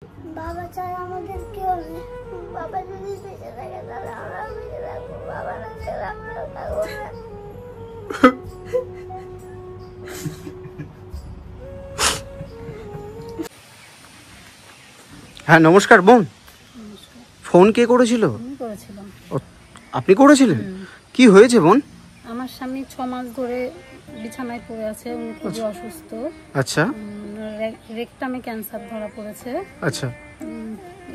বাবা চাই আমাদের কেউ নেই। বাবা যদি বেঁচে থাকে তাহলে আমরা বেঁচে থাকবো, বাবা না থাকলে আমরা থাকবো না। হ্যাঁ নমস্কার বোন। ফোন কে করেছিল? আপনি করেছিলেন? কি হয়েছে বোন? আমার স্বামী 6 মাস ধরে বিছানায় পড়ে আছে, উনি খুবই অসুস্থ। আচ্ছা। রেকটামে ক্যান্সার ধরা পড়েছে। আচ্ছা।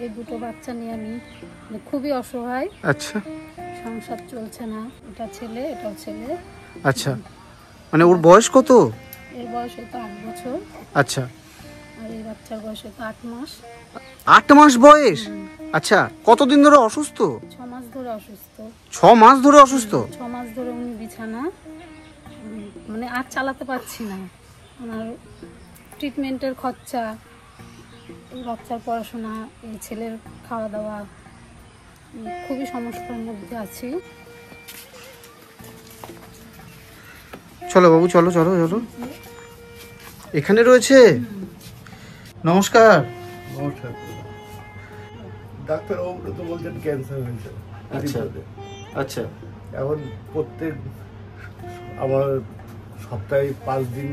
এই দুটো বাচ্চা নিয়ে আমি খুবই অসহায়। আচ্ছা। সংসার চলছে না, এটা ছেলে এটাও ছেলে। আচ্ছা, মানে ওর বয়স কত? এর বয়স হয়তো 8 বছর। আচ্ছা। আর এই বাচ্চার বয়স হয়তো 8 মাস। 8 মাস বয়স? আচ্ছা, কতদিন ধরে অসুস্থ? 6 মাস ধরে অসুস্থ। 6 মাস ধরে অসুস্থ? 6 মাস ধরে উনি বিছানা, মানে আর চালাতে পারছি না। ওনার ট্রিটমেন্টের খরচা, এই বাচ্চার পড়াশোনা, এই ছেলের খাওয়া দাওয়া, খুবই সমস্যার মধ্যে আছি। চলো বাবু, চলো চলো চলো। এখানে রয়েছে। নমস্কার। নমস্কার। ডাক্তারবাবু তো বলছেন ক্যান্সার হয়েছে। আচ্ছা আচ্ছা। এখন প্রত্যেক আমার সপ্তাহে 5 দিন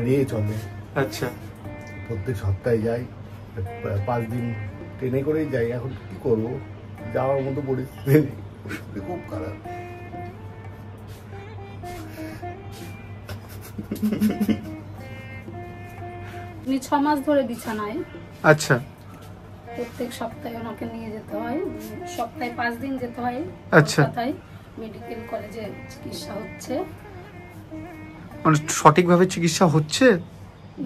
নিয়ে চলে। আচ্ছা। প্রত্যেক সপ্তাহে যাই, 5 দিন ট্রেনে করেই যাই। এখন কি করবো, যাওয়ার মতো পরিস্থিতি নেই, পরিস্থিতি খুব খারাপ। উনি 6 মাস ধরে বিছানায়। আচ্ছা। প্রত্যেক সপ্তাহে ওনাকে নিয়ে যেতে হয়, সপ্তাহে 5 দিন যেতে হয়। আচ্ছা। কলকাতায় মেডিকেল কলেজে চিকিৎসা হচ্ছে। মানে সঠিকভাবে চিকিৎসা হচ্ছে?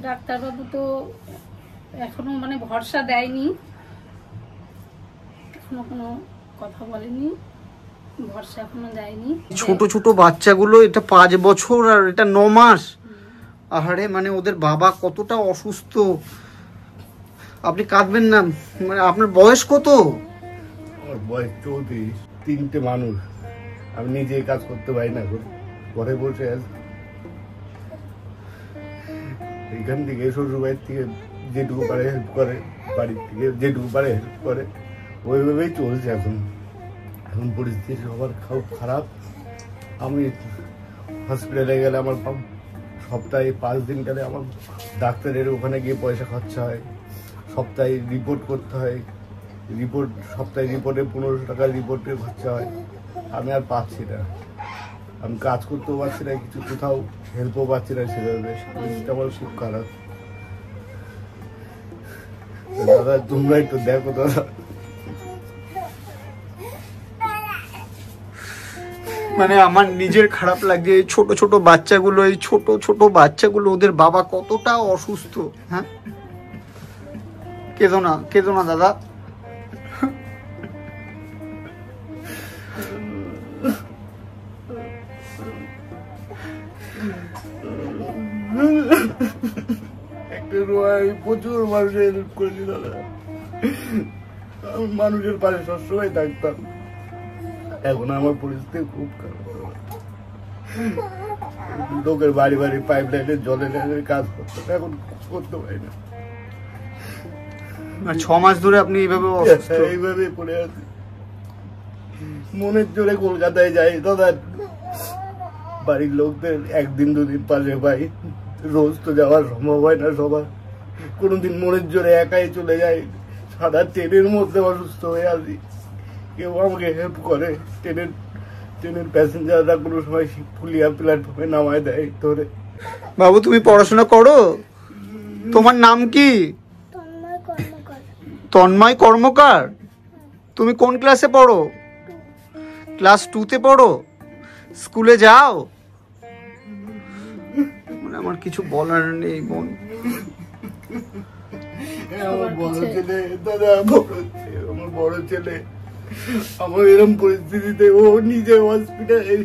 ডাক্তারবাবু তো এখনো মানে ভরসা দেয়নি, এখনো কোনো কথা বলেনি, ভরসা এখনো দেয়নি। ছোট ছোট বাচ্চাগুলো, এটা 5 বছর আর এটা 9 মাস। আহারে, মানে ওদের বাবা কতটা অসুস্থ। আপনি কাঁদবেন না, মানে আপনার বয়স কত? আমার বয়স 34। 3টে মানুষ, আমি নিজে কাজ করতে পারি না, ঘরে বসে আছি। এখান থেকে শ্বশুর বাড়ির থেকে যেটুকু পারে হেল্প করে, বাড়ির থেকে যেটুকু পারে হেল্প করে, ওইভাবেই চলছে। এখন এখন পরিস্থিতি সবার খুব খারাপ। আমি হসপিটালে গেলে আমার সপ্তাহে 5 দিন গেলে আমার ডাক্তারের ওখানে গিয়ে পয়সা খরচা হয়। সপ্তাহে রিপোর্ট করতে হয়, সপ্তাহে রিপোর্টে 1500 টাকা রিপোর্টের খরচা হয়। আমি আর পাচ্ছি না, আমি কাজ করতেও পারছি না, কিছু কোথাও হেল্পও পাচ্ছি না সেভাবে। পরিস্থিতিটা আমার খুব খারাপ। দাদা তোমরা একটু দেখো দাদা। মানে আমার নিজের খারাপ লাগে, এই ছোট ছোট বাচ্চাগুলো, এই ছোট ছোট বাচ্চাগুলো, ওদের বাবা কতটা অসুস্থ। হ্যাঁ, কেঁদো না, কেঁদো না দাদা। প্রচুর মানুষের হেল্প করেছি দাদা, আমি মানুষের পাশে সবসময় থাকতাম। এখন আমার পরিস্থিতি খুব খারাপ। লোকের বাড়ি বাড়ি পাইপ লাইনের জলের কাজ করতাম, এখন করতে পারি না। 6 মাস ধরে আপনি এইভাবে পড়ে আছি। মনের জোরে কলকাতায় যাই দাদা, বাড়ির লোকদের 1 দিন 2 দিন পাশে পাই, রোজ তো যাওয়া সম্ভব হয় না সবার। কোনোদিন মনের জোরে একাই চলে যাই, সাদা ট্রেনের মধ্যে অসুস্থ হয়ে আসি, কেউ আমাকে হেল্প করে। ট্রেনের প্যাসেঞ্জাররা কোনো সময় ফুলিয়া প্ল্যাটফর্মে নামায় দেয় ধরে। বাবু তুমি পড়াশোনা করো? তোমার নাম কি? তন্ময় কর্মকার। তুমি কোন ক্লাসে পড়ো? ক্লাস 2তে পড়ো। স্কুলে যাও? মানে আমার কিছু বলার নেই বোন। আমার বড় ছেলে দাদা, আমার বড় ছেলে আমার এরকম পরিস্থিতিতে ও নিজে হসপিটালে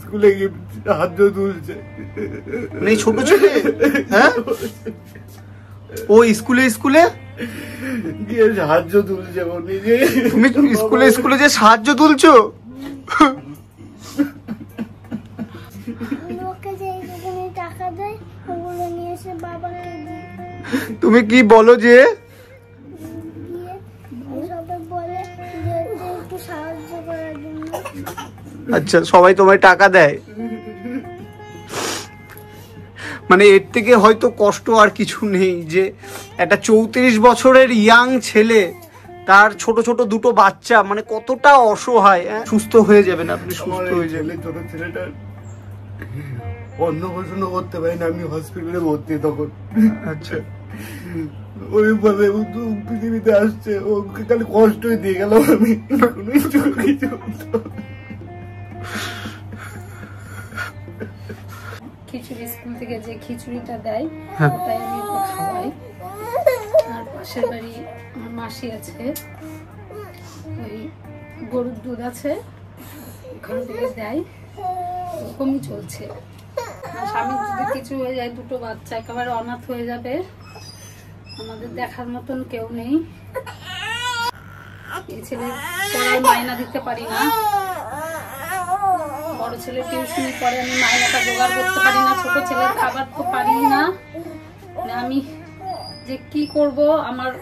স্কুলে গিয়ে সাহায্য তুলছে। ছোট ছেলে? হ্যাঁ, ও স্কুলে গিয়ে সাহায্য তুলছে ও নিজে। তুমি স্কুলে যে সাহায্য তুলছো? টাকা দেয় ওগুলো নিয়ে এসে বাবাকে দিই। তুমি কি বলো যে দিয়ে সবাই বলে যে একটু সাহায্য করার জন্য। আচ্ছা, সবাই তোমায় টাকা দেয়? মানে এর থেকে হয়তো কষ্ট আর কিছু নেই যে একটা 34 বছরের ইয়াং ছেলে, তার ছোট ছোট দুটো বাচ্চা, মানে কতটা অসহায়। সুস্থ হয়ে যাবেন আপনি, সুস্থ হয়ে যাবেন। ছোট ছেলেটার অন্নপ্রাশনও করতে পারি না, আমি হসপিটালে ভর্তি তখন। আচ্ছা, ওইভাবে পৃথিবীতে আসছে, ওকে খালি কষ্টই দিয়ে গেল। আমি কিছু খিচুড়ি স্কুল থেকে যে খিচুড়িটা দেয় ওটাই আমি একটু খাওয়াই। আর পাশের বাড়ি আমার মাসি আছে, ওই গরুর দুধ আছে, ওখান থেকে দেয়, ওরকমই চলছে। আর স্বামীর যদি কিছু হয়ে যায়, দুটো বাচ্চা একেবারে অনাথ হয়ে যাবে, আমাদের দেখার মতন কেউ নেই। এই ছেলে পড়ায় মায়না দিতে পারি না, বড় ছেলে টিউশনি পরে আমি মায়নাটা জোগাড় করতে পারি না, ছোট ছেলের খাবার তো পারি না। আমি যে কি করব, আমার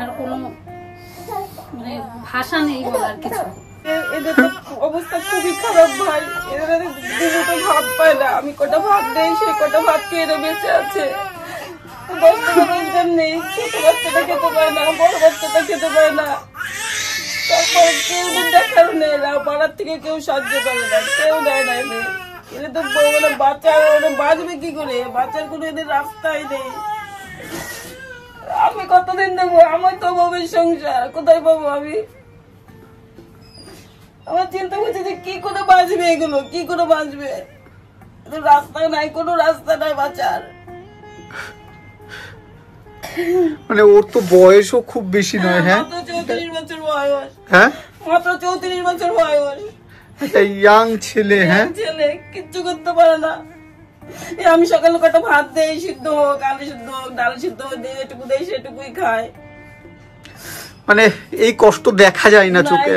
আর কোনো মানে ভাষা নেই বলার কিছু। এদের অবস্থা খুবই খারাপ ভাই, এদের দুটো ভাত পায় না, আমি কটা ভাত দেই, সেই কটা ভাত খেয়ে বেঁচে আছে। 10 টাকা ইনকাম নেই, ছোট বাচ্চাটা খেতে পায় না, বড় বাচ্চাটা খেতে পায় না। তারপরে কেউ দেখার নেই না, পাড়ার থেকে কেউ সাহায্য করে না, কেউ দেয় না এদের। এদের তো মানে বাচ্চা বাঁচবে কি করে, বাচ্চার কোনো এদের রাস্তাই নেই। আমি কতদিন দেবো, আমার তো অভাবের সংসার, কোথায় পাবো আমি? আমার চিন্তা করছি যে কি করে বাঁচবে এগুলো, কি করে বাঁচবে? রাস্তা নাই, কোনো রাস্তা নাই বাঁচার। মানে ওর তো বয়সও খুব বেশি নয়। হ্যাঁ, মাত্র 34 বছর বয়স। হ্যাঁ, মাত্র 34 বছর বয়স, একটা ইয়াং ছেলে। হ্যাঁ, ছেলে কিচ্ছু করতে পারে না। আমি সকালে কটা ভাত দেই, সিদ্ধ হোক, আলু সিদ্ধ হোক, ডাল সিদ্ধ হোক, এটুকু দেই, সেটুকুই খায়। মানে এই কষ্ট দেখা যায় না চোখে।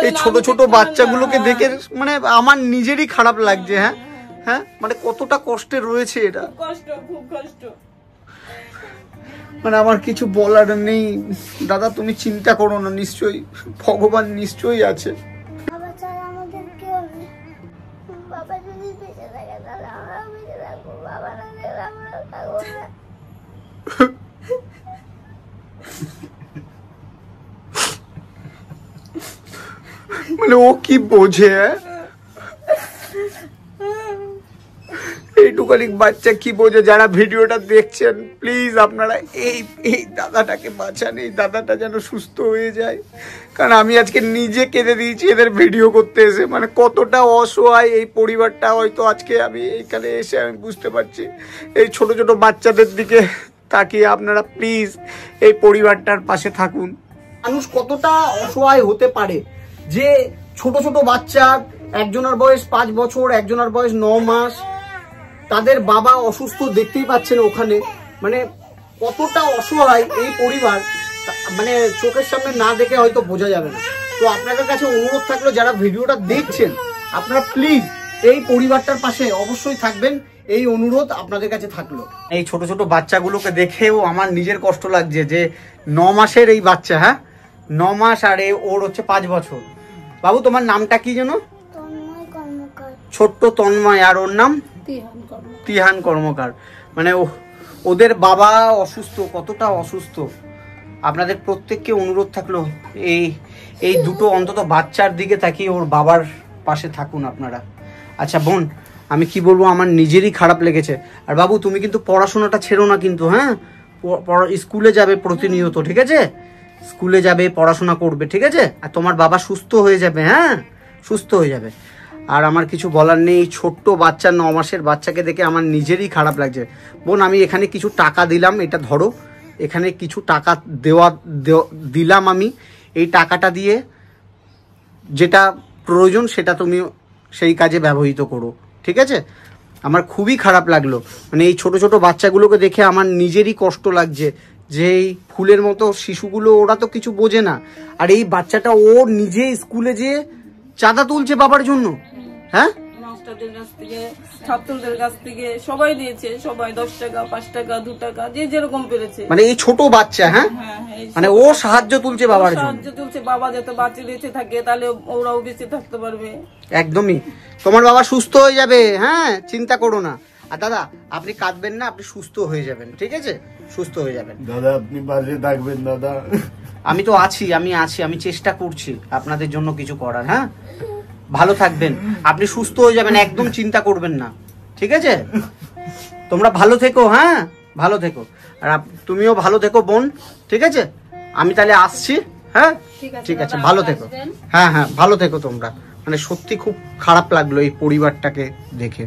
এই ছোট ছোট বাচ্চাগুলোকে দেখে মানে আমার নিজেরই খারাপ লাগছে। হ্যাঁ, হ্যাঁ, মানে কতটা কষ্টে রয়েছে এটা, কষ্ট, খুব কষ্ট। মানে আমার কিছু বলার নেই। দাদা, তুমি চিন্তা করো না, নিশ্চয়ই ভগবান নিশ্চয়ই আছে। বাবা ছাড়া আমাদের কেউ নেই। বাবা যদি বেঁচে থাকে তাহলে আমরা বেঁচে থাকবো, বাবা না থাকলে আমরা থাকবো না। মানে ও কি বোঝে? এইটুকানি বাচ্চা কি বোঝে? যারা ভিডিওটা দেখছেন প্লিজ আপনারা এই দাদাটাকে বাঁচান, এই দাদাটা যেন সুস্থ হয়ে যায়। কারণ আমি আজকে নিজে কেঁদে দিয়েছি এদের ভিডিও করতে এসে। মানে কতটা অসহায় এই পরিবারটা, হয়তো আজকে আমি এইখানে এসে আমি বুঝতে পারছি। এই ছোট ছোট বাচ্চাদের দিকে তাকিয়ে আপনারা প্লিজ এই পরিবারটার পাশে থাকুন। মানুষ কতটা অসহায় হতে পারে যে ছোট ছোট বাচ্চা, একজনের বয়স 5 বছর, একজনের বয়স 9 মাস, তাদের বাবা অসুস্থ, দেখতেই পাচ্ছেন ওখানে। মানে কতটা অসহায় এই পরিবার, মানে চোখের সামনে না দেখে হয়তো বোঝা যাবে না। তো আপনাদের কাছে অনুরোধ থাকলো, যারা ভিডিওটা দেখছেন আপনারা প্লিজ এই পরিবারটার পাশে অবশ্যই থাকবেন, এই অনুরোধ আপনাদের কাছে থাকলো। এই ছোট ছোট বাচ্চাগুলোকে দেখেও আমার নিজের কষ্ট লাগছে যে 9 মাসের এই বাচ্চা। হ্যাঁ, 9 মাস, আর ওর হচ্ছে 5 বছর। বাবু, তোমার নামটা কি যেন? তন্ময় কর্মকার। ছোট্ট তন্ময়, আর ওর নাম তিহান কর্মকার। মানে ওদের বাবা অসুস্থ, কতটা অসুস্থ। আপনাদের প্রত্যেককে অনুরোধ থাকলো এই দুটো অন্তত বাচ্চার দিকে তাকিয়ে ওর বাবার পাশে থাকুন আপনারা। আচ্ছা বোন, আমি কি বলবো, আমার নিজেরই খারাপ লেগেছে। আর বাবু, তুমি কিন্তু পড়াশোনাটা ছেড়ো না কিন্তু। হ্যাঁ, স্কুলে যাবে প্রতিনিয়ত, ঠিক আছে? স্কুলে যাবে, পড়াশোনা করবে, ঠিক আছে? আর তোমার বাবা সুস্থ হয়ে যাবে। হ্যাঁ, সুস্থ হয়ে যাবে। আর আমার কিছু বলার নেই। ছোট্ট বাচ্চা, 9 মাসের বাচ্চাকে দেখে আমার নিজেরই খারাপ লাগছে। বোন, আমি এখানে কিছু টাকা দিলাম, এটা ধরো। এখানে কিছু টাকা দিলাম আমি। এই টাকাটা দিয়ে যেটা প্রয়োজন সেটা তুমি সেই কাজে ব্যবহৃত করো, ঠিক আছে? আমার খুবই খারাপ লাগলো। মানে এই ছোট ছোট বাচ্চাগুলোকে দেখে আমার নিজেরই কষ্ট লাগছে যে এই ফুলের মতো শিশুগুলো, ওরা তো কিছু বোঝে না। আর এই বাচ্চাটা ও নিজে স্কুলে যেয়ে চাঁদা তুলছে বাবার জন্য। হ্যাঁ, মাস্টারদের কাছ থেকে, ছাত্রদের কাছ থেকে সবাই দিয়েছে, সবাই 10 টাকা 5 টাকা 2 টাকা যে যেরকম পেরেছে। মানে এই ছোট বাচ্চা, হ্যাঁ মানে ও সাহায্য তুলছে বাবার জন্য, সাহায্য তুলছে। বাবা যাতে বাঁচে বেঁচে থাকে তাহলে ওরাও বেঁচে থাকতে পারবে। একদমই, তোমার বাবা সুস্থ হয়ে যাবে, হ্যাঁ চিন্তা করো না। আর দাদা আপনি কাঁদবেন না, আপনি সুস্থ হয়ে যাবেন, ঠিক আছে, সুস্থ হয়ে যাবেন। দাদা আপনি পাশে থাকবেন দাদা। আমি তো আছি, আমি চেষ্টা করছি আপনাদের জন্য কিছু করার। হ্যাঁ ভালো থাকবেন, আপনি সুস্থ হয়ে যাবেন, একদম চিন্তা করবেন না, ঠিক আছে? তোমরা ভালো থেকো, হ্যাঁ ভালো থেকো, আর তুমিও ভালো থেকো বোন, ঠিক আছে? আমি তাহলে আসছি, হ্যাঁ ঠিক আছে, ভালো থেকো। হ্যাঁ ভালো থেকো তোমরা। মানে সত্যি খুব খারাপ লাগলো এই পরিবারটাকে দেখে।